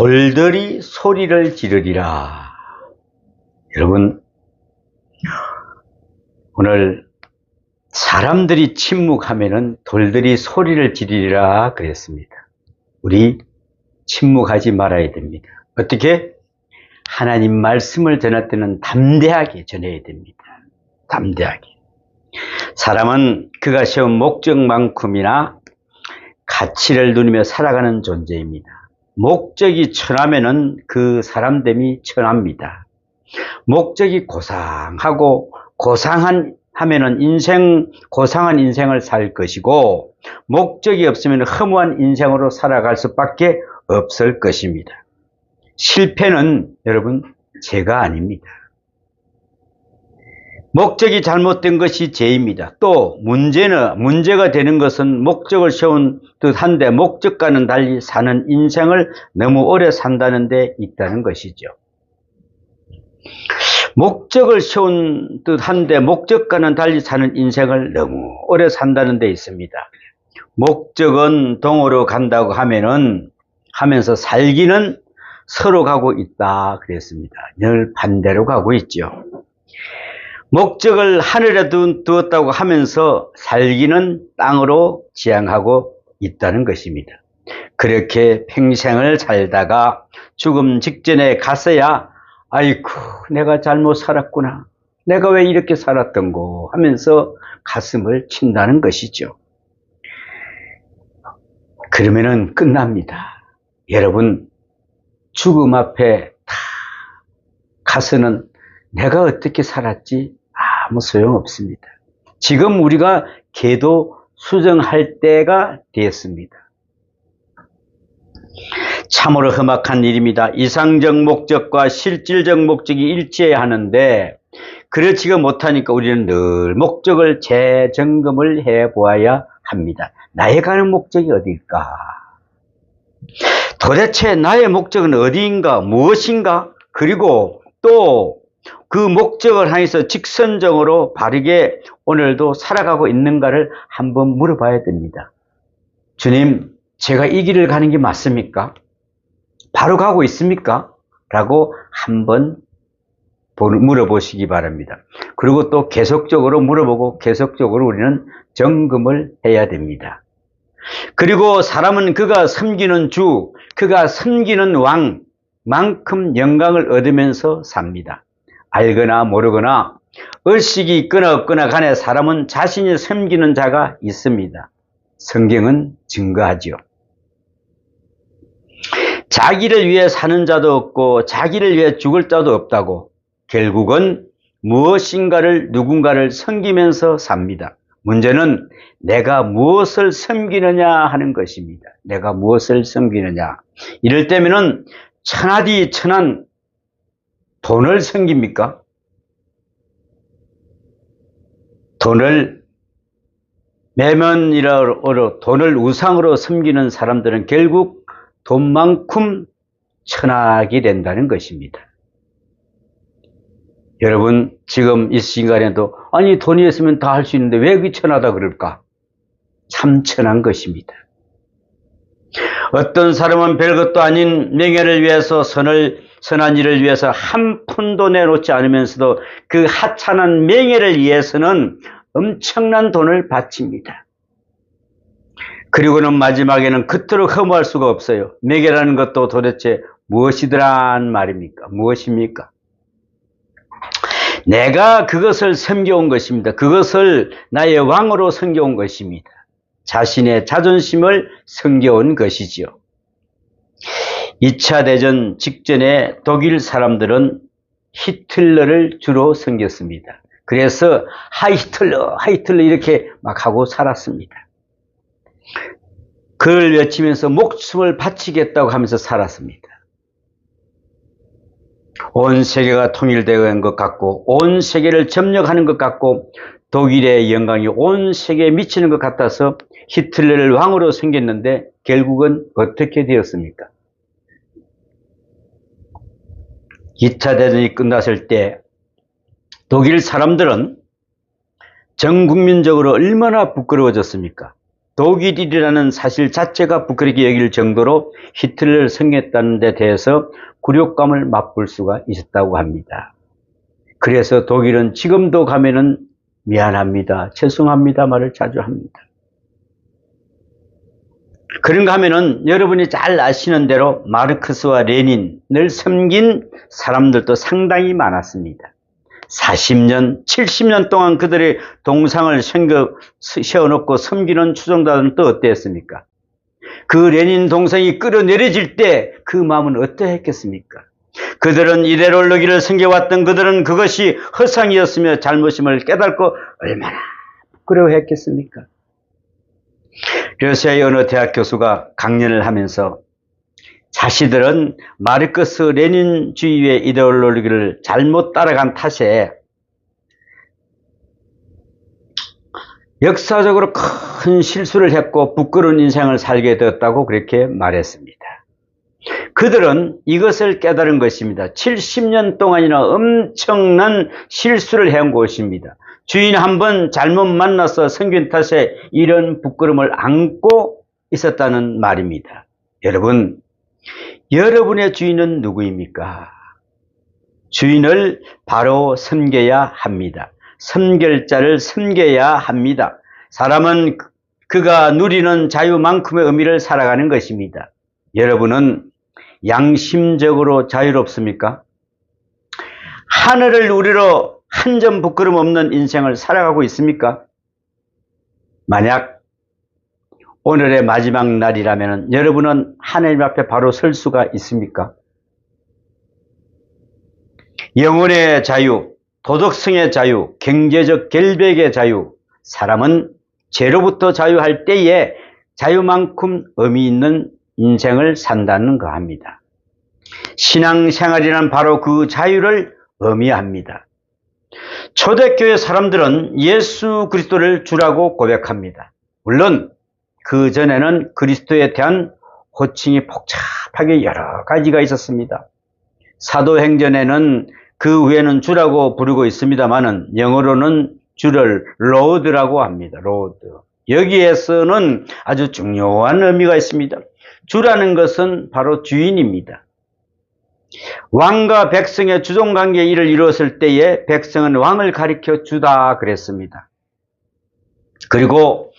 돌들이 소리를 지르리라. 여러분, 오늘 사람들이 침묵하면은 돌들이 소리를 지르리라 그랬습니다. 우리 침묵하지 말아야 됩니다. 어떻게? 하나님 말씀을 전할 때는 담대하게 전해야 됩니다. 담대하게. 사람은 그가 세운 목적만큼이나 가치를 누리며 살아가는 존재입니다. 목적이 천하면은 그 사람됨이 천합니다. 목적이 고상하고 고상한 인생을 살 것이고, 목적이 없으면 허무한 인생으로 살아갈 수밖에 없을 것입니다. 실패는 여러분 죄가 아닙니다. 목적이 잘못된 것이 죄입니다. 또 문제가 되는 것은 목적을 세운 듯한데 목적과는 달리 사는 인생을 너무 오래 산다는 데 있다는 것이죠. 목적을 세운 듯한데 목적과는 달리 사는 인생을 너무 오래 산다는 데 있습니다. 목적은 동으로 간다고 하면서 살기는 서로 가고 있다 그랬습니다. 늘 반대로 가고 있죠. 목적을 하늘에 두었다고 하면서 살기는 땅으로 지향하고 있다는 것입니다. 그렇게 평생을 살다가 죽음 직전에 갔어야 아이고 내가 잘못 살았구나, 내가 왜 이렇게 살았던고 하면서 가슴을 친다는 것이죠. 그러면은 끝납니다. 여러분, 죽음 앞에 다 가서는 내가 어떻게 살았지? 아무 소용없습니다. 지금 우리가 계도 수정할 때가 되었습니다. 참으로 험악한 일입니다. 이상적 목적과 실질적 목적이 일치해야 하는데 그렇지가 못하니까 우리는 늘 목적을 재점검을 해보아야 합니다. 나의 가는 목적이 어디일까? 도대체 나의 목적은 어디인가? 무엇인가? 그리고 또 그 목적을 향해서 직선적으로 바르게 오늘도 살아가고 있는가를 한번 물어봐야 됩니다. 주님, 제가 이 길을 가는 게 맞습니까? 바로 가고 있습니까? 라고 한번 물어보시기 바랍니다. 그리고 또 계속적으로 물어보고 계속적으로 우리는 점검을 해야 됩니다. 그리고 사람은 그가 섬기는 주, 그가 섬기는 왕만큼 영광을 얻으면서 삽니다. 알거나 모르거나 의식이 있거나 없거나 간에 사람은 자신이 섬기는 자가 있습니다. 성경은 증거하지요. 자기를 위해 사는 자도 없고 자기를 위해 죽을 자도 없다고, 결국은 무엇인가를 누군가를 섬기면서 삽니다. 문제는 내가 무엇을 섬기느냐 하는 것입니다. 내가 무엇을 섬기느냐. 이럴 때면은 천하디 천한 돈을 섬깁니까? 돈을 매면이라로 돈을 우상으로 섬기는 사람들은 결국 돈만큼 천하게 된다는 것입니다. 여러분, 지금 이 시간에도 아니 돈이 있으면 다 할 수 있는데 왜 그게 천하다 그럴까? 참 천한 것입니다. 어떤 사람은 별것도 아닌 명예를 위해서 선한 일을 위해서 한 푼도 내놓지 않으면서도 그 하찮은 명예를 위해서는 엄청난 돈을 바칩니다. 그리고는 마지막에는 그토록 허무할 수가 없어요. 명예라는 것도 도대체 무엇이더란 말입니까? 무엇입니까? 내가 그것을 섬겨온 것입니다. 그것을 나의 왕으로 섬겨온 것입니다. 자신의 자존심을 섬겨온 것이지요. 2차 대전 직전에 독일 사람들은 히틀러를 주로 섬겼습니다. 그래서 하이 히틀러 이렇게 막 하고 살았습니다. 그걸 외치면서 목숨을 바치겠다고 하면서 살았습니다. 온 세계가 통일되는 것 같고 온 세계를 점령하는 것 같고 독일의 영광이 온 세계에 미치는 것 같아서 히틀러를 왕으로 섬겼는데 결국은 어떻게 되었습니까? 2차 대전이 끝났을 때 독일 사람들은 전 국민적으로 얼마나 부끄러워졌습니까? 독일이라는 사실 자체가 부끄럽게 여길 정도로 히틀러를 성했다는 데 대해서 굴욕감을 맛볼 수가 있었다고 합니다. 그래서 독일은 지금도 가면은 미안합니다, 죄송합니다 말을 자주 합니다. 그런가 하면은 여러분이 잘 아시는 대로 마르크스와 레닌을 섬긴 사람들도 상당히 많았습니다. 40년, 70년 동안 그들의 동상을 세워놓고 섬기는 추종자들은 또 어땠습니까? 그 레닌 동상이 끌어내려질 때 그 마음은 어떠했겠습니까? 그들은 이데올로기를 섬겨왔던 그들은 그것이 허상이었으며 잘못임을 깨닫고 얼마나 부끄러워했겠습니까? 러시아의 어느 대학 교수가 강연을 하면서 자신들은 마르크스 레닌주의의 이데올로기를 잘못 따라간 탓에 역사적으로 큰 실수를 했고 부끄러운 인생을 살게 되었다고 그렇게 말했습니다. 그들은 이것을 깨달은 것입니다. 70년 동안이나 엄청난 실수를 해온 것입니다. 주인 한번 잘못 만나서 섬긴 탓에 이런 부끄러움을 안고 있었다는 말입니다. 여러분, 여러분의 주인은 누구입니까? 주인을 바로 섬겨야 합니다. 섬길자를 섬겨야 합니다. 사람은 그가 누리는 자유만큼의 의미를 살아가는 것입니다. 여러분은 양심적으로 자유롭습니까? 하늘을 우리로 한 점 부끄럼 없는 인생을 살아가고 있습니까? 만약 오늘의 마지막 날이라면 여러분은 하나님 앞에 바로 설 수가 있습니까? 영혼의 자유, 도덕성의 자유, 경제적 결백의 자유, 사람은 죄로부터 자유할 때에 자유만큼 의미 있는 인생을 산다는 거 합니다. 신앙생활이란 바로 그 자유를 의미합니다. 초대교회 사람들은 예수 그리스도를 주라고 고백합니다. 물론 그 전에는 그리스도에 대한 호칭이 복잡하게 여러 가지가 있었습니다. 사도행전에는 그 외에는 주라고 부르고 있습니다만은 영어로는 주를 로드라고 합니다. 로드. 여기에서는 아주 중요한 의미가 있습니다. 주라는 것은 바로 주인입니다. 왕과 백성의 주종관계의 일을 이루었을 때에 백성은 왕을 가리켜 주다 그랬습니다. 그리고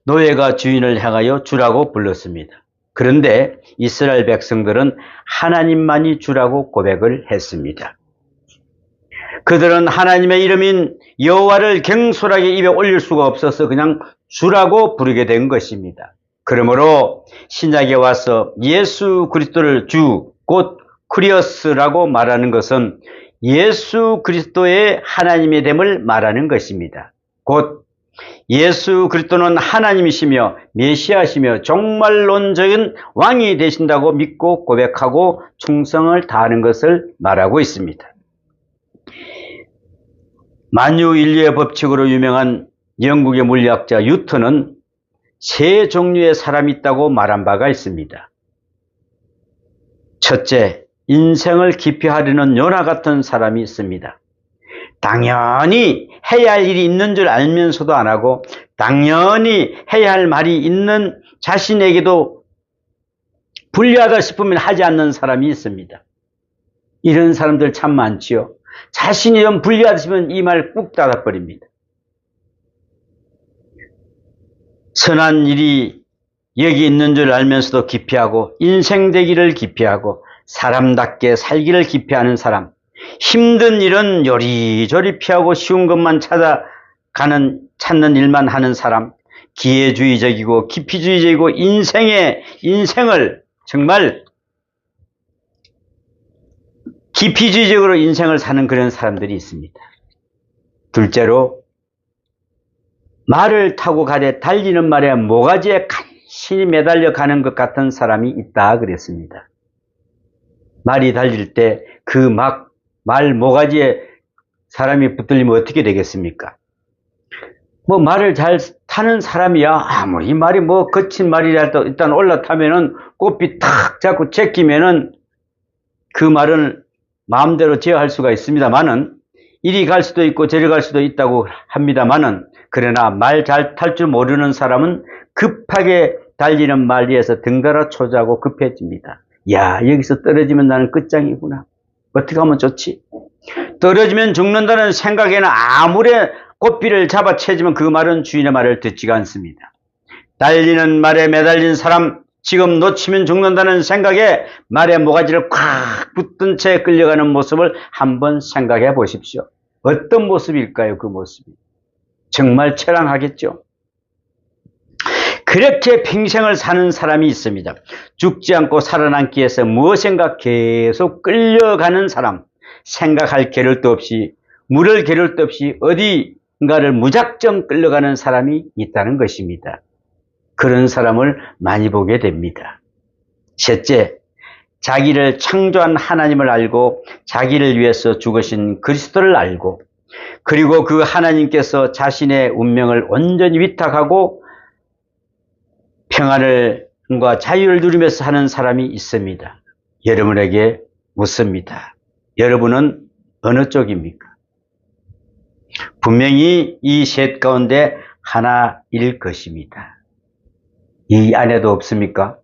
노예가 주인을 향하여 주라고 불렀습니다. 그런데 이스라엘 백성들은 하나님만이 주라고 고백을 했습니다. 그들은 하나님의 이름인 여호와를 경솔하게 입에 올릴 수가 없어서 그냥 주라고 부르게 된 것입니다. 그러므로 신약에 와서 예수 그리스도를 주, 곧 크리어스라고 말하는 것은 예수 그리스도의 하나님의 됨을 말하는 것입니다. 곧 예수 그리스도는 하나님이시며 메시아시며 종말론적인 왕이 되신다고 믿고 고백하고 충성을 다하는 것을 말하고 있습니다. 만유인류의 법칙으로 유명한 영국의 물리학자 뉴턴은 세 종류의 사람이 있다고 말한 바가 있습니다. 첫째, 인생을 깊이 하려는 요나 같은 사람이 있습니다. 당연히 해야 할 일이 있는 줄 알면서도 안 하고 당연히 해야 할 말이 있는 자신에게도 불리하다 싶으면 하지 않는 사람이 있습니다. 이런 사람들 참 많지요. 자신이 좀 불리하다 싶으면 이 말 꾹 닫아버립니다. 선한 일이 여기 있는 줄 알면서도 기피하고 인생되기를 기피하고 사람답게 살기를 기피하는 사람, 힘든 일은 요리조리 피하고 쉬운 것만 찾는 일만 하는 사람, 기회주의적이고 기피주의적이고 인생을 정말 기피주의적으로 인생을 사는 그런 사람들이 있습니다. 둘째로 말을 타고 가되 달리는 말에 모가지에 간신히 매달려 가는 것 같은 사람이 있다 그랬습니다. 말이 달릴 때 그 말 모가지에 사람이 붙들리면 어떻게 되겠습니까? 말을 잘 타는 사람이야 아무리 말이 거친 말이라도 일단 올라타면은 꽃비 탁 잡고 제끼면은 그 말은 마음대로 제어할 수가 있습니다만은 이리 갈 수도 있고 저리 갈 수도 있다고 합니다만은, 그러나 말 잘 탈 줄 모르는 사람은 급하게 달리는 말 위에서 등달아 초조하고 급해집니다. 야, 여기서 떨어지면 나는 끝장이구나. 어떻게 하면 좋지? 떨어지면 죽는다는 생각에는 아무리 고삐를 잡아채지만 그 말은 주인의 말을 듣지가 않습니다. 달리는 말에 매달린 사람, 지금 놓치면 죽는다는 생각에 말에 모가지를 콱 붙든 채 끌려가는 모습을 한번 생각해 보십시오. 어떤 모습일까요? 그 모습이 정말 처량하겠죠. 그렇게 평생을 사는 사람이 있습니다. 죽지 않고 살아남기 위해서 무엇인가 계속 끌려가는 사람, 생각할 겨를도 없이, 물을 겨를도 없이 어디인가를 무작정 끌려가는 사람이 있다는 것입니다. 그런 사람을 많이 보게 됩니다. 셋째, 자기를 창조한 하나님을 알고 자기를 위해서 죽으신 그리스도를 알고, 그리고 그 하나님께서 자신의 운명을 온전히 위탁하고 평안과 자유를 누리면서 하는 사람이 있습니다. 여러분에게 묻습니다. 여러분은 어느 쪽입니까? 분명히 이 셋 가운데 하나일 것입니다. 이 안에도 없습니까?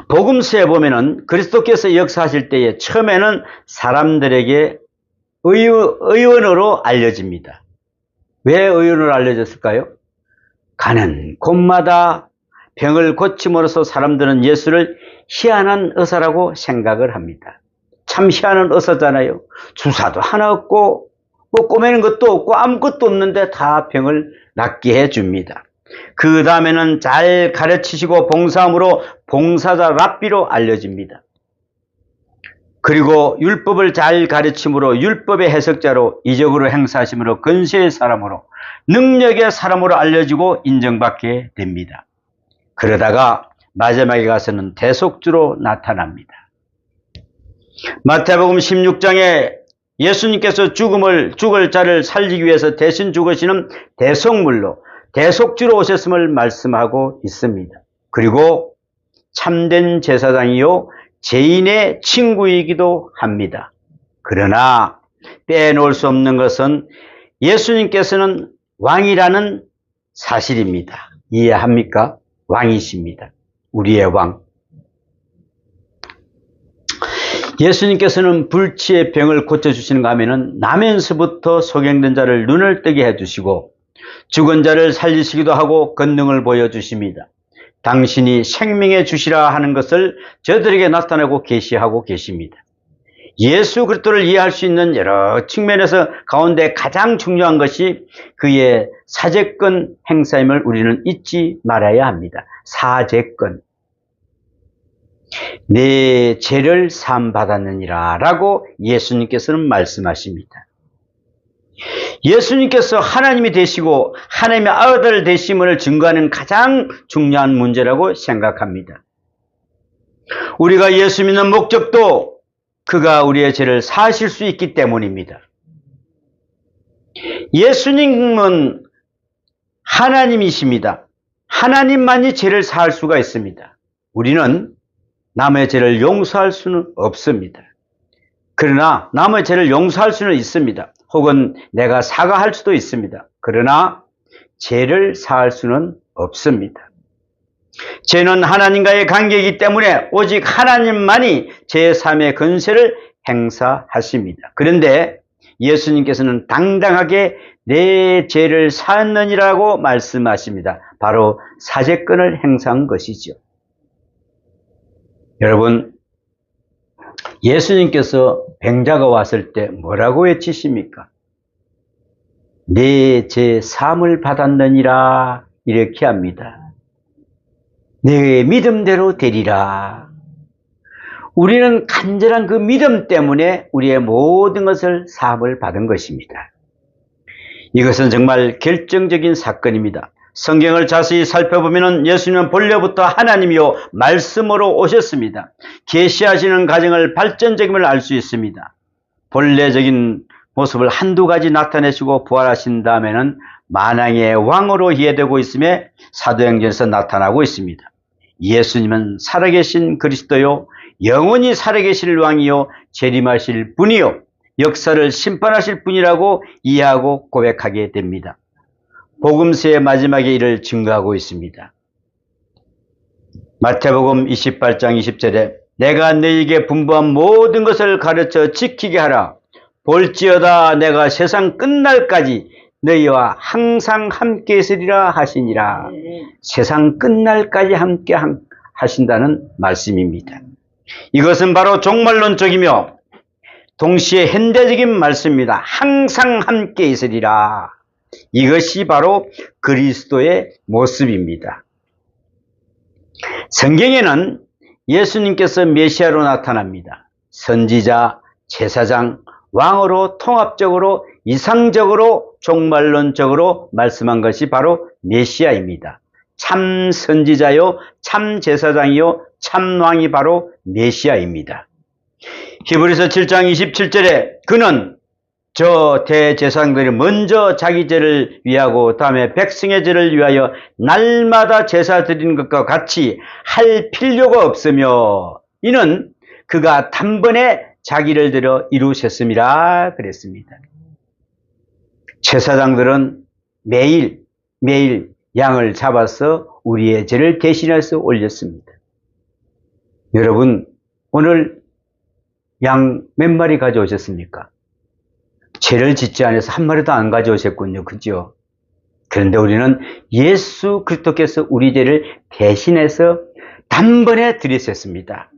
복음서에 보면은 그리스도께서 역사하실 때에 처음에는 사람들에게 의원으로 알려집니다. 왜 의원으로 알려졌을까요? 가는 곳마다 병을 고침으로써 사람들은 예수를 희한한 의사라고 생각을 합니다. 참 희한한 의사잖아요. 주사도 하나 없고 뭐 꼬매는 것도 없고 아무것도 없는데 다 병을 낫게 해줍니다. 그 다음에는 잘 가르치시고 봉사함으로 봉사자 랍비로 알려집니다. 그리고 율법을 잘 가르침으로 율법의 해석자로, 이적으로 행사하심으로 근세의 사람으로, 능력의 사람으로 알려지고 인정받게 됩니다. 그러다가 마지막에 가서는 대속주로 나타납니다. 마태복음 16장에 예수님께서 죽을 자를 살리기 위해서 대신 죽으시는 대속물로, 대속주로 오셨음을 말씀하고 있습니다. 그리고 참된 제사장이요 죄인의 친구이기도 합니다. 그러나 빼놓을 수 없는 것은 예수님께서는 왕이라는 사실입니다. 이해합니까? 왕이십니다. 우리의 왕. 예수님께서는 불치의 병을 고쳐주시는가 하면은 나면서부터 소경된 자를 눈을 뜨게 해주시고 죽은 자를 살리시기도 하고 권능을 보여주십니다. 당신이 생명의 주시라 하는 것을 저들에게 나타내고 계시하고 계십니다. 예수 그리스도를 이해할 수 있는 여러 측면에서 가운데 가장 중요한 것이 그의 사죄권 행사임을 우리는 잊지 말아야 합니다. 사죄권. 내 죄를 사함받았느니라 라고 예수님께서는 말씀하십니다. 예수님께서 하나님이 되시고 하나님의 아들 되심을 증거하는 가장 중요한 문제라고 생각합니다. 우리가 예수 믿는 목적도 그가 우리의 죄를 사하실 수 있기 때문입니다. 예수님은 하나님이십니다. 하나님만이 죄를 사할 수가 있습니다. 우리는 남의 죄를 용서할 수는 없습니다. 그러나 남의 죄를 용서할 수는 있습니다. 혹은 내가 사과할 수도 있습니다. 그러나 죄를 사할 수는 없습니다. 죄는 하나님과의 관계이기 때문에 오직 하나님만이 제3의 권세를 행사하십니다. 그런데 예수님께서는 당당하게 내 죄를 사했느니라고 말씀하십니다. 바로 사죄권을 행사한 것이죠. 여러분, 예수님께서 병자가 왔을 때 뭐라고 외치십니까? 내 죄 사함을 받았느니라 이렇게 합니다. 내 믿음대로 되리라. 우리는 간절한 그 믿음 때문에 우리의 모든 것을 사함을 받은 것입니다. 이것은 정말 결정적인 사건입니다. 성경을 자세히 살펴보면 예수님은 본래부터 하나님이요 말씀으로 오셨습니다. 계시하시는 과정을 발전적임을 알 수 있습니다. 본래적인 모습을 한두 가지 나타내시고 부활하신 다음에는 만왕의 왕으로 이해되고 있음에 사도행전에서 나타나고 있습니다. 예수님은 살아계신 그리스도요 영원히 살아계실 왕이요 재림하실 분이요 역사를 심판하실 분이라고 이해하고 고백하게 됩니다. 복음서의 마지막에 이를 증거하고 있습니다. 마태복음 28장 20절에 내가 너희에게 분부한 모든 것을 가르쳐 지키게 하라. 볼지어다 내가 세상 끝날까지 너희와 항상 함께 있으리라 하시니라. 세상 끝날까지 함께 하신다는 말씀입니다. 이것은 바로 종말론적이며 동시에 현대적인 말씀입니다. 항상 함께 있으리라. 이것이 바로 그리스도의 모습입니다. 성경에는 예수님께서 메시아로 나타납니다. 선지자, 제사장, 왕으로 통합적으로 이상적으로 종말론적으로 말씀한 것이 바로 메시아입니다. 참 선지자요, 참 제사장이요, 참 왕이 바로 메시아입니다. 히브리서 7장 27절에 그는 저 대제사장들이 먼저 자기 죄를 위하고 다음에 백성의 죄를 위하여 날마다 제사 드리는 것과 같이 할 필요가 없으며 이는 그가 단번에 자기를 들여 이루셨음이라 그랬습니다. 제사장들은 매일 양을 잡아서 우리의 죄를 대신해서 올렸습니다. 여러분 오늘 양 몇 마리 가져오셨습니까? 죄를 짓지 않아서 한 마리도 안 가져오셨군요. 그죠? 그런데 우리는 예수 그리스도께서 우리 죄를 대신해서 단번에 드리셨습니다.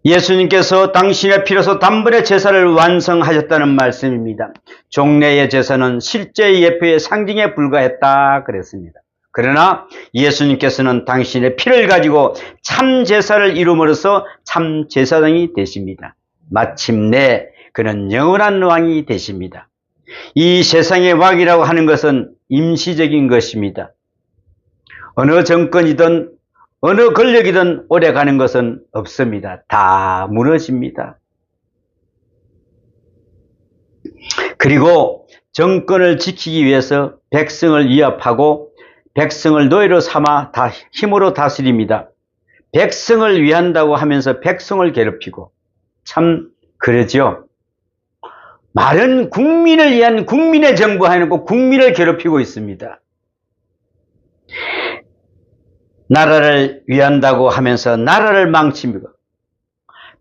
예수님께서 당신의 피로서 단번에 제사를 완성하셨다는 말씀입니다. 종래의 제사는 실제의 예표의 상징에 불과했다 그랬습니다. 그러나 예수님께서는 당신의 피를 가지고 참 제사를 이룸으로써 참 제사장이 되십니다. 마침내 그는 영원한 왕이 되십니다. 이 세상의 왕이라고 하는 것은 임시적인 것입니다. 어느 정권이든 어느 권력이든 오래 가는 것은 없습니다. 다 무너집니다. 그리고 정권을 지키기 위해서 백성을 위압하고 백성을 노예로 삼아 힘으로 다스립니다. 백성을 위한다고 하면서 백성을 괴롭히고 참 그러죠. 말은 국민을 위한 국민의 정부 해놓고 국민을 괴롭히고 있습니다. 나라를 위한다고 하면서 나라를 망칩니다.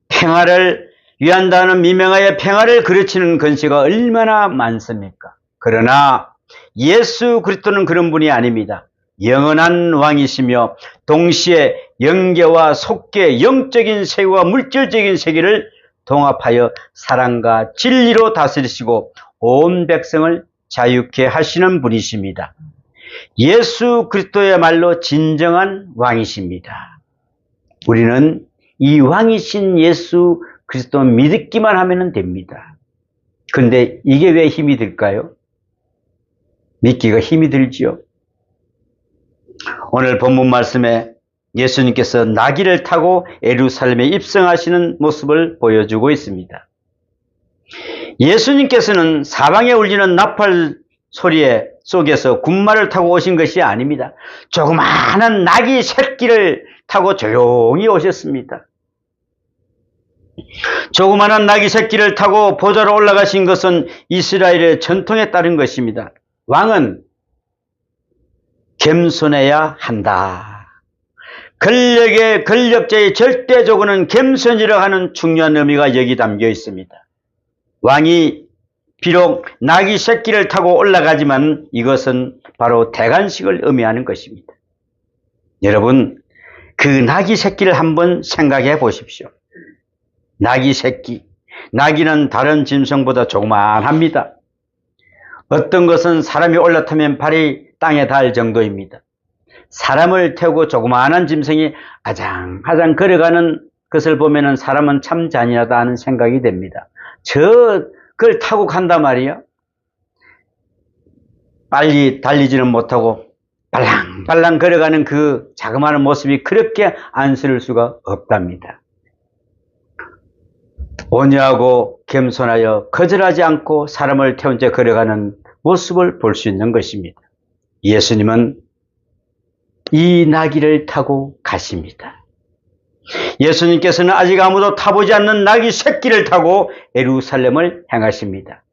평화를 위한다는 미명하에 평화를 그르치는 건시가 얼마나 많습니까? 그러나 예수 그리스도는 그런 분이 아닙니다. 영원한 왕이시며 동시에 영계와 속계, 영적인 세계와 물질적인 세계를 통합하여 사랑과 진리로 다스리시고 온 백성을 자유케 하시는 분이십니다. 예수 그리스도야말로 진정한 왕이십니다. 우리는 이 왕이신 예수 그리스도 믿기만 하면 됩니다. 그런데 이게 왜 힘이 들까요? 믿기가 힘이 들지요. 오늘 본문 말씀에 예수님께서 나귀를 타고 예루살렘에 입성하시는 모습을 보여주고 있습니다. 예수님께서는 사방에 울리는 나팔 소리에 속에서 군마를 타고 오신 것이 아닙니다. 조그마한 나귀 새끼를 타고 조용히 오셨습니다. 조그마한 나귀 새끼를 타고 보좌로 올라가신 것은 이스라엘의 전통에 따른 것입니다. 왕은 겸손해야 한다. 권력자의 절대적으로는 겸손이라고 하는 중요한 의미가 여기 담겨 있습니다. 왕이 비록 나귀 새끼를 타고 올라가지만 이것은 바로 대관식을 의미하는 것입니다. 여러분, 그 나귀 새끼를 한번 생각해 보십시오. 나귀 새끼. 나귀는 다른 짐승보다 조그만합니다. 어떤 것은 사람이 올라타면 발이 땅에 닿을 정도입니다. 사람을 태우고 조그마한 짐승이 아장아장 걸어가는 것을 보면 사람은 참 잔인하다 하는 생각이 됩니다. 그걸 타고 간단 말이에요. 빨리 달리지는 못하고 발랑발랑 걸어가는 그 자그마한 모습이 그렇게 안쓰러울 수가 없답니다. 온유하고 겸손하여 거절하지 않고 사람을 태운 채 걸어가는 모습을 볼 수 있는 것입니다. 예수님은 이 나귀를 타고 가십니다. 예수님께서는 아직 아무도 타보지 않는 나귀 새끼를 타고 예루살렘을 향하십니다.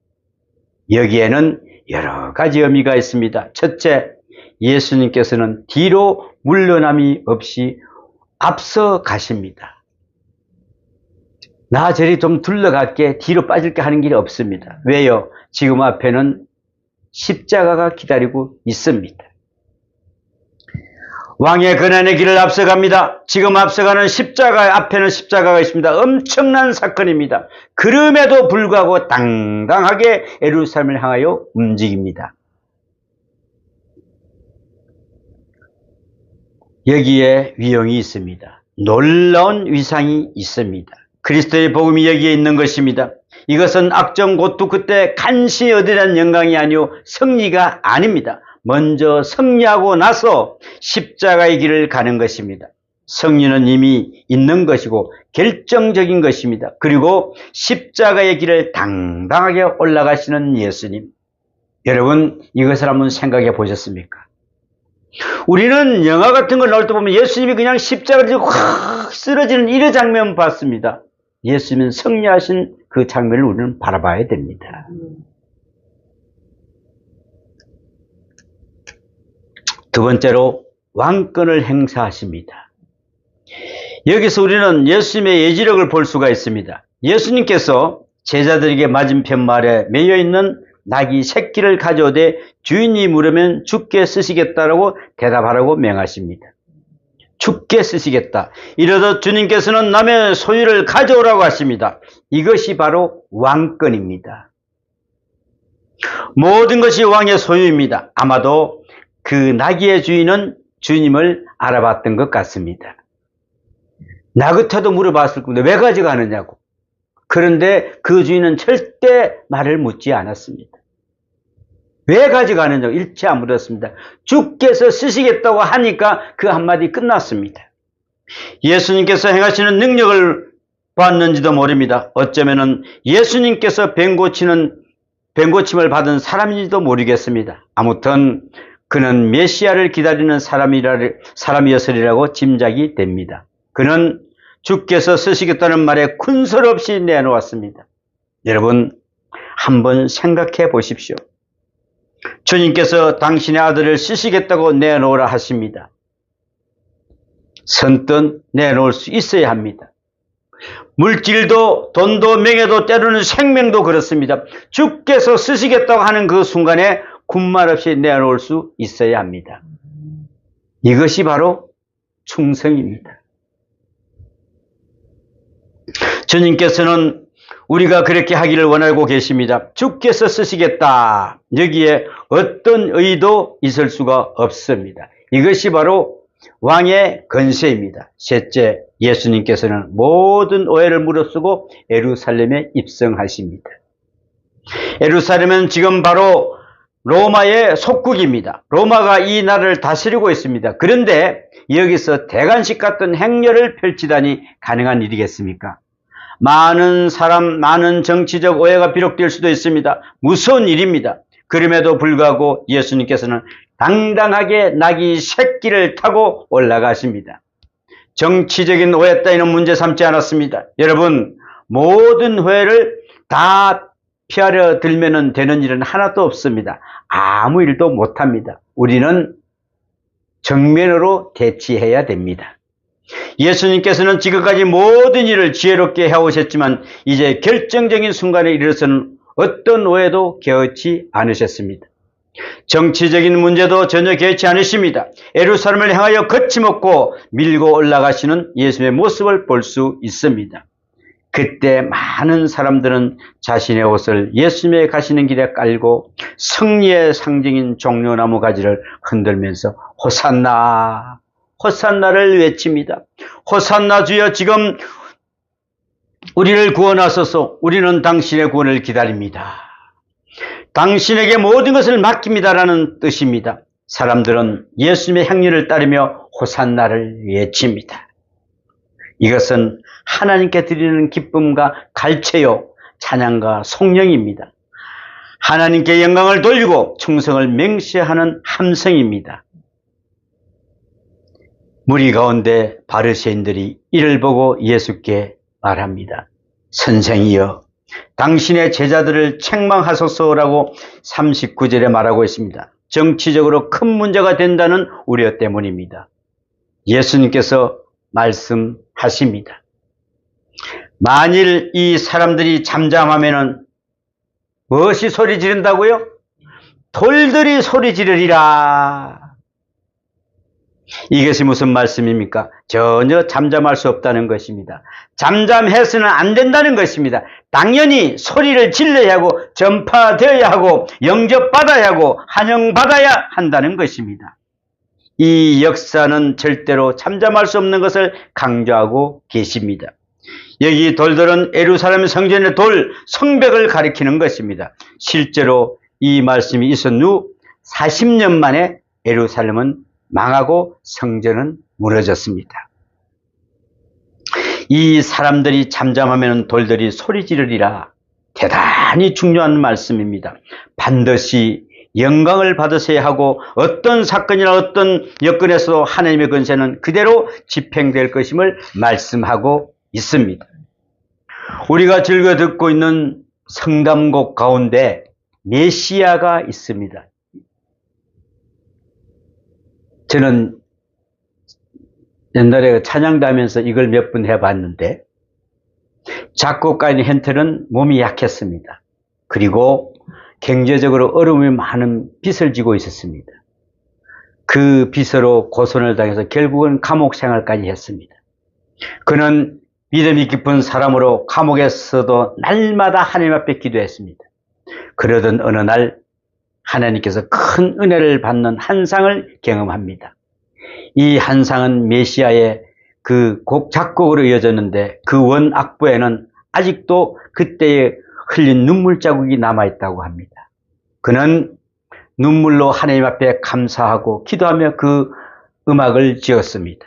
여기에는 여러 가지 의미가 있습니다. 첫째, 예수님께서는 뒤로 물러남이 없이 앞서 가십니다. 나 저리 좀 둘러갈게, 뒤로 빠질게 하는 길이 없습니다. 왜요? 지금 앞에는 십자가가 기다리고 있습니다. 왕의 고난의 길을 앞서갑니다. 지금 앞서가는 십자가 앞에는 십자가가 있습니다. 엄청난 사건입니다. 그럼에도 불구하고 당당하게 예루살렘을 향하여 움직입니다. 여기에 위용이 있습니다. 놀라운 위상이 있습니다. 그리스도의 복음이 여기에 있는 것입니다. 이것은 악정고투 그때 간신히 얻으려는 영광이 아니오 승리가 아닙니다. 먼저 승리하고 나서 십자가의 길을 가는 것입니다. 승리는 이미 있는 것이고 결정적인 것입니다. 그리고 십자가의 길을 당당하게 올라가시는 예수님. 여러분, 이것을 한번 생각해 보셨습니까? 우리는 영화 같은 걸 나올 때 보면 예수님이 그냥 십자가를 지고 확 쓰러지는 이런 장면 봤습니다. 예수님은 승리하신 그 장면을 우리는 바라봐야 됩니다. 두 번째로 왕권을 행사하십니다. 여기서 우리는 예수님의 예지력을 볼 수가 있습니다. 예수님께서 제자들에게 맞은편 말에 매여있는 나귀 새끼를 가져오되 주인이 물으면 주께 쓰시겠다라고 대답하라고 명하십니다. 주께 쓰시겠다. 이러다 주님께서는 남의 소유를 가져오라고 하십니다. 이것이 바로 왕권입니다. 모든 것이 왕의 소유입니다. 아마도 그 나귀의 주인은 주님을 알아봤던 것 같습니다. 나 같아도 물어봤을 건데 왜 가져가느냐고. 그런데 그 주인은 절대 말을 묻지 않았습니다. 왜 가져가느냐고 일체 안 물었습니다. 주께서 쓰시겠다고 하니까 그 한마디 끝났습니다. 예수님께서 행하시는 능력을 봤는지도 모릅니다. 어쩌면은 예수님께서 병고침을 받은 사람인지도 모르겠습니다. 아무튼 그는 메시아를 기다리는 사람이었으리라고 짐작이 됩니다. 그는 주께서 쓰시겠다는 말에 군설 없이 내놓았습니다. 여러분, 한번 생각해 보십시오. 주님께서 당신의 아들을 쓰시겠다고 내놓으라 하십니다. 선뜻 내놓을 수 있어야 합니다. 물질도 돈도 명예도 때로는 생명도 그렇습니다. 주께서 쓰시겠다고 하는 그 순간에 군말 없이 내놓을 수 있어야 합니다. 이것이 바로 충성입니다. 주님께서는 우리가 그렇게 하기를 원하고 계십니다. 주께서 쓰시겠다. 여기에 어떤 의도 있을 수가 없습니다. 이것이 바로 왕의 권세입니다. 셋째, 예수님께서는 모든 오해를 무릅쓰고 예루살렘에 입성하십니다. 예루살렘은 지금 바로 로마의 속국입니다. 로마가 이 나라를 다스리고 있습니다. 그런데 여기서 대관식 같은 행렬을 펼치다니 가능한 일이겠습니까? 많은 사람, 많은 정치적 오해가 비록될 수도 있습니다. 무서운 일입니다. 그럼에도 불구하고 예수님께서는 당당하게 나귀 새끼를 타고 올라가십니다. 정치적인 오해 따위는 문제 삼지 않았습니다. 여러분, 모든 오해를 다 피하려 들면 되는 일은 하나도 없습니다. 아무 일도 못합니다. 우리는 정면으로 대치해야 됩니다. 예수님께서는 지금까지 모든 일을 지혜롭게 해오셨지만 이제 결정적인 순간에 이르러서는 어떤 오해도 개의치 않으셨습니다. 정치적인 문제도 전혀 개의치 않으십니다. 예루살렘을 향하여 거침없고 밀고 올라가시는 예수님의 모습을 볼 수 있습니다. 그때 많은 사람들은 자신의 옷을 예수님의 가시는 길에 깔고 승리의 상징인 종려나무 가지를 흔들면서 호산나, 호산나를 외칩니다. 호산나 주여, 지금 우리를 구원하소서. 우리는 당신의 구원을 기다립니다. 당신에게 모든 것을 맡깁니다라는 뜻입니다. 사람들은 예수님의 행렬을 따르며 호산나를 외칩니다. 이것은 하나님께 드리는 기쁨과 갈채요, 찬양과 송영입니다. 하나님께 영광을 돌리고 충성을 맹세하는 함성입니다. 무리 가운데 바리새인들이 이를 보고 예수께 말합니다. 선생이여, 당신의 제자들을 책망하소서라고 39절에 말하고 있습니다. 정치적으로 큰 문제가 된다는 우려 때문입니다. 예수님께서 말씀하십니다. 만일 이 사람들이 잠잠하면은 무엇이 소리 지른다고요? 돌들이 소리 지르리라. 이것이 무슨 말씀입니까? 전혀 잠잠할 수 없다는 것입니다. 잠잠해서는 안 된다는 것입니다. 당연히 소리를 질러야 하고 전파되어야 하고 영접받아야 하고 환영받아야 한다는 것입니다. 이 역사는 절대로 잠잠할 수 없는 것을 강조하고 계십니다. 여기 돌들은 예루살렘 성전의 돌, 성벽을 가리키는 것입니다. 실제로 이 말씀이 있은 후 40년 만에 예루살렘은 망하고 성전은 무너졌습니다. 이 사람들이 잠잠하면 돌들이 소리 지르리라. 대단히 중요한 말씀입니다. 반드시 영광을 받으셔야 하고 어떤 사건이나 어떤 여건에서도 하나님의 권세는 그대로 집행될 것임을 말씀하고 있습니다. 우리가 즐겨 듣고 있는 성담곡 가운데 메시아가 있습니다. 저는 옛날에 찬양도 하면서 이걸 몇 번 해봤는데, 작곡가인 헨텔은 몸이 약했습니다. 그리고 경제적으로 어려움이 많은 빚을 지고 있었습니다. 그 빚으로 고선을 당해서 결국은 감옥 생활까지 했습니다. 그는 믿음이 깊은 사람으로 감옥에서도 날마다 하나님 앞에 기도했습니다. 그러던 어느 날 하나님께서 큰 은혜를 받는 한상을 경험합니다. 이 한상은 메시아의 그 곡 작곡으로 이어졌는데 그 원 악보에는 아직도 그때의 흘린 눈물 자국이 남아있다고 합니다. 그는 눈물로 하나님 앞에 감사하고 기도하며 그 음악을 지었습니다.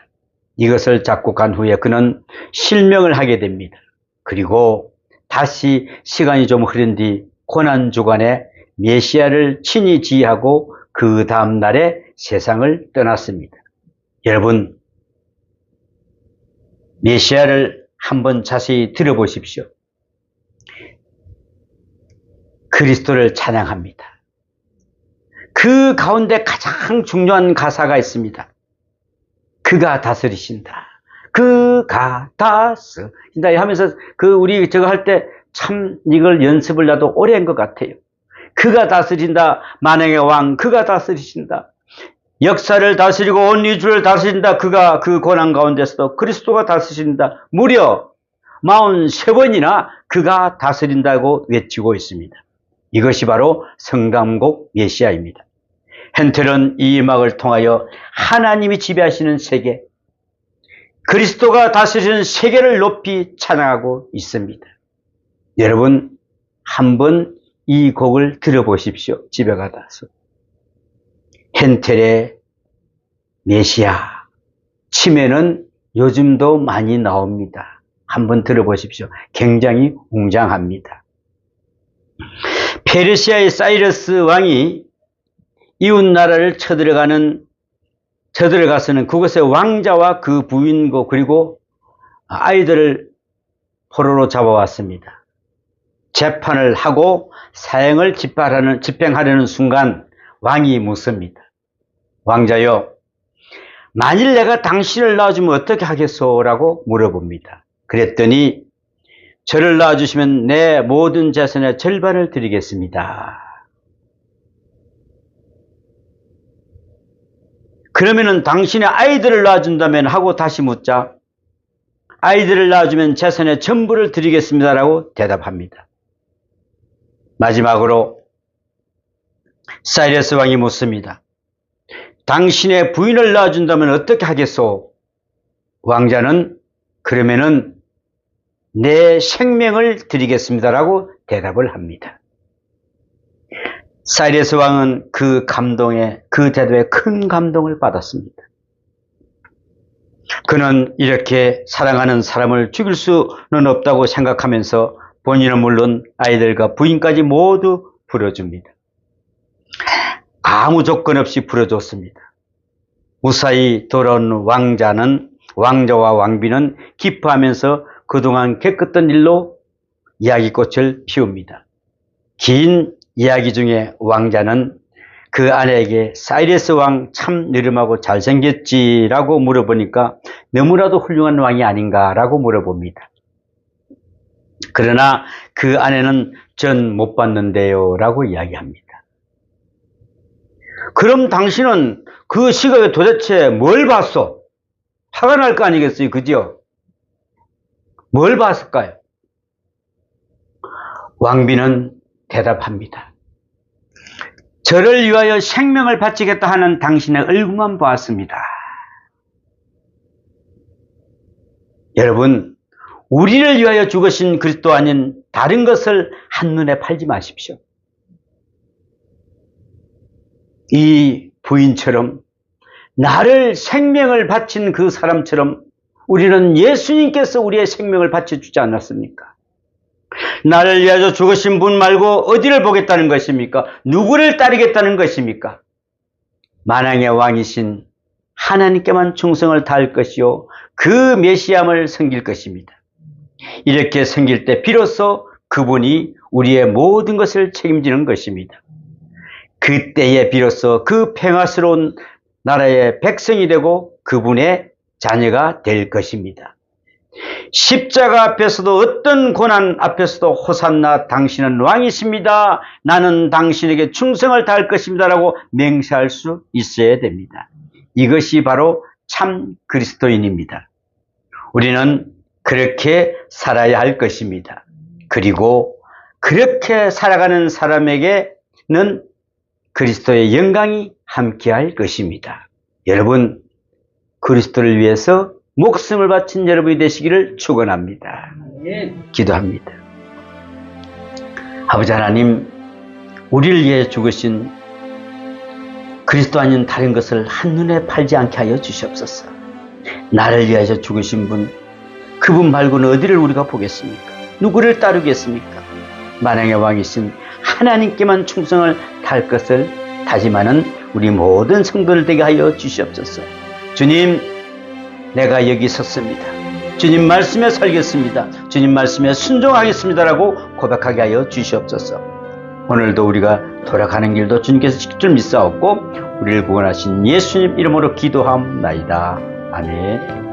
이것을 작곡한 후에 그는 실명을 하게 됩니다. 그리고 다시 시간이 좀 흐른 뒤 고난주간에 메시아를 친히 지휘하고 그 다음 날에 세상을 떠났습니다. 여러분, 메시아를 한번 자세히 들어보십시오. 그리스도를 찬양합니다. 그 가운데 가장 중요한 가사가 있습니다. 그가 다스리신다. 그가 다스린다 하면서 우리 저거 할 때 참 이걸 연습을 나도 오래 한 것 같아요. 그가 다스린다. 만왕의 왕 그가 다스리신다. 역사를 다스리고 온 우주를 다스린다. 그가 그 고난 가운데서도 그리스도가 다스린다. 무려 43번이나 그가 다스린다고 외치고 있습니다. 이것이 바로 성담곡 메시아입니다. 헨텔은 이 음악을 통하여 하나님이 지배하시는 세계, 그리스도가 다스리는 세계를 높이 찬양하고 있습니다. 여러분, 한번 이 곡을 들어보십시오. 집에 가서. 헨텔의 메시아. 치면은 요즘도 많이 나옵니다. 한번 들어보십시오. 굉장히 웅장합니다. 페르시아의 사이러스 왕이 이웃 나라를 쳐들어가서는 그곳의 왕자와 그 부인고 그리고 아이들을 포로로 잡아왔습니다. 재판을 하고 사형을 집행하려는 순간 왕이 묻습니다. 왕자여, 만일 내가 당신을 낳아주면 어떻게 하겠소? 라고 물어봅니다. 그랬더니 저를 낳아주시면 내 모든 재산의 절반을 드리겠습니다. 그러면은 당신의 아이들을 낳아준다면 하고 다시 묻자. 아이들을 낳아주면 재산의 전부를 드리겠습니다라고 대답합니다. 마지막으로 사이러스 왕이 묻습니다. 당신의 부인을 낳아준다면 어떻게 하겠소? 왕자는 그러면은 내 생명을 드리겠습니다라고 대답을 합니다. 사이러스 왕은 그 대답에 큰 감동을 받았습니다. 그는 이렇게 사랑하는 사람을 죽일 수는 없다고 생각하면서 본인은 물론 아이들과 부인까지 모두 풀어줍니다. 아무 조건 없이 풀어줬습니다. 무사히 돌아온 왕자와 왕비는 기뻐하면서 그동안 겪었던 일로 이야기꽃을 피웁니다. 긴 이야기 중에 왕자는 그 아내에게 사이러스 왕 참 느름하고 잘생겼지라고 물어보니까 너무나도 훌륭한 왕이 아닌가라고 물어봅니다. 그러나 그 아내는 전 못 봤는데요 라고 이야기합니다. 그럼 당신은 그 시각에 도대체 뭘 봤어? 화가 날 거 아니겠어요? 그죠? 뭘 봤을까요? 왕비는 대답합니다. 저를 위하여 생명을 바치겠다 하는 당신의 얼굴만 보았습니다. 여러분, 우리를 위하여 죽으신 그리스도 아닌 다른 것을 한눈에 팔지 마십시오. 이 부인처럼 나를 생명을 바친 그 사람처럼 우리는 예수님께서 우리의 생명을 바쳐주지 않았습니까? 나를 위하여 죽으신 분 말고 어디를 보겠다는 것입니까? 누구를 따르겠다는 것입니까? 만왕의 왕이신 하나님께만 충성을 다할 것이요 그 메시아를 섬길 것입니다. 이렇게 섬길 때 비로소 그분이 우리의 모든 것을 책임지는 것입니다. 그때에 비로소 그 평화스러운 나라의 백성이 되고 그분의 자녀가 될 것입니다. 십자가 앞에서도 어떤 고난 앞에서도 호산나 당신은 왕이십니다. 나는 당신에게 충성을 다할 것입니다. 라고 맹세할 수 있어야 됩니다. 이것이 바로 참 그리스도인입니다. 우리는 그렇게 살아야 할 것입니다. 그리고 그렇게 살아가는 사람에게는 그리스도의 영광이 함께할 것입니다. 여러분, 그리스도를 위해서 목숨을 바친 여러분이 되시기를 축원합니다. 기도합니다. 아버지 하나님, 우리를 위해 죽으신 그리스도 아닌 다른 것을 한눈에 팔지 않게 하여 주시옵소서. 나를 위하여 죽으신 분, 그분 말고는 어디를 우리가 보겠습니까? 누구를 따르겠습니까? 만왕의 왕이신 하나님께만 충성을 다할 것을 다짐하는 우리 모든 성도를 되게 하여 주시옵소서. 주님, 내가 여기 섰습니다. 주님 말씀에 살겠습니다. 주님 말씀에 순종하겠습니다라고 고백하게 하여 주시옵소서. 오늘도 우리가 돌아가는 길도 주님께서 지킬 줄 믿사옵고 우리를 구원하신 예수님 이름으로 기도하옵나이다. 아멘.